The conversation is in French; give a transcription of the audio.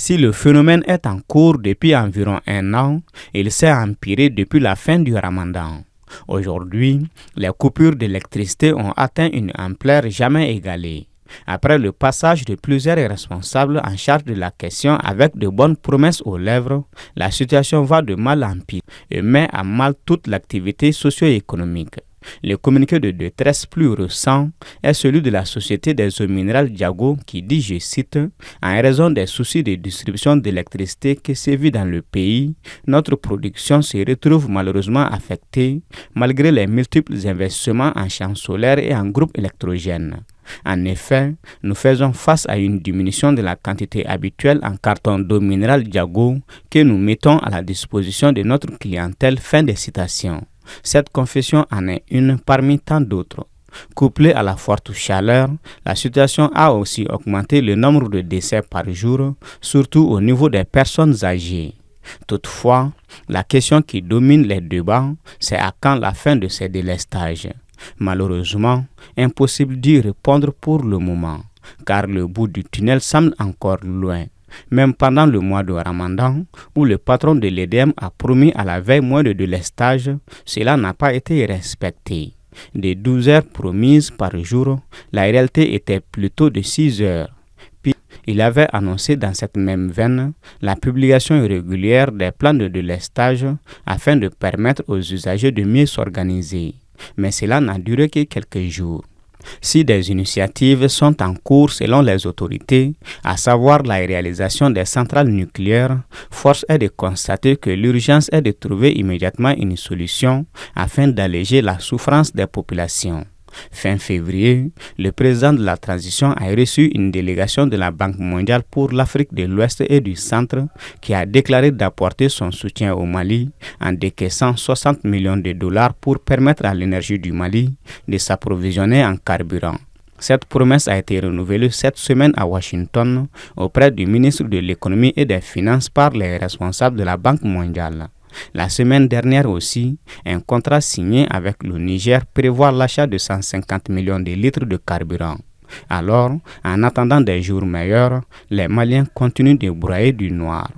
Si le phénomène est en cours depuis environ un an, il s'est empiré depuis la fin du Ramadan. Aujourd'hui, les coupures d'électricité ont atteint une ampleur jamais égalée. Après le passage de plusieurs responsables en charge de la question avec de bonnes promesses aux lèvres, la situation va de mal en pire et met à mal toute l'activité socio-économique. Le communiqué de détresse plus récent est celui de la Société des eaux minérales Diago qui dit, je cite, « En raison des soucis de distribution d'électricité qui sévit dans le pays, notre production se retrouve malheureusement affectée malgré les multiples investissements en champs solaires et en groupes électrogènes. » En effet, nous faisons face à une diminution de la quantité habituelle en carton d'eau minérale Diago que nous mettons à la disposition de notre clientèle. Fin de citation. Cette confession en est une parmi tant d'autres. Couplée à la forte chaleur, la situation a aussi augmenté le nombre de décès par jour, surtout au niveau des personnes âgées. Toutefois, la question qui domine les débats, c'est à quand la fin de ces délestages. Malheureusement, impossible d'y répondre pour le moment, car le bout du tunnel semble encore loin. Même pendant le mois de Ramadan, où le patron de l'EDM a promis à la veille moins de délestage, cela n'a pas été respecté. Des 12 heures promises par jour, la réalité était plutôt de 6 heures. Puis, il avait annoncé dans cette même veine la publication régulière des plans de délestage afin de permettre aux usagers de mieux s'organiser. Mais cela n'a duré que quelques jours. Si des initiatives sont en cours selon les autorités, à savoir la réalisation des centrales nucléaires, force est de constater que l'urgence est de trouver immédiatement une solution afin d'alléger la souffrance des populations. Fin février, le président de la transition a reçu une délégation de la Banque mondiale pour l'Afrique de l'Ouest et du Centre qui a déclaré d'apporter son soutien au Mali en décaissant 60 millions de dollars pour permettre à l'énergie du Mali de s'approvisionner en carburant. Cette promesse a été renouvelée cette semaine à Washington auprès du ministre de l'Économie et des Finances par les responsables de la Banque mondiale. La semaine dernière aussi, un contrat signé avec le Niger prévoit l'achat de 150 millions de litres de carburant. Alors, en attendant des jours meilleurs, les Maliens continuent de broyer du noir.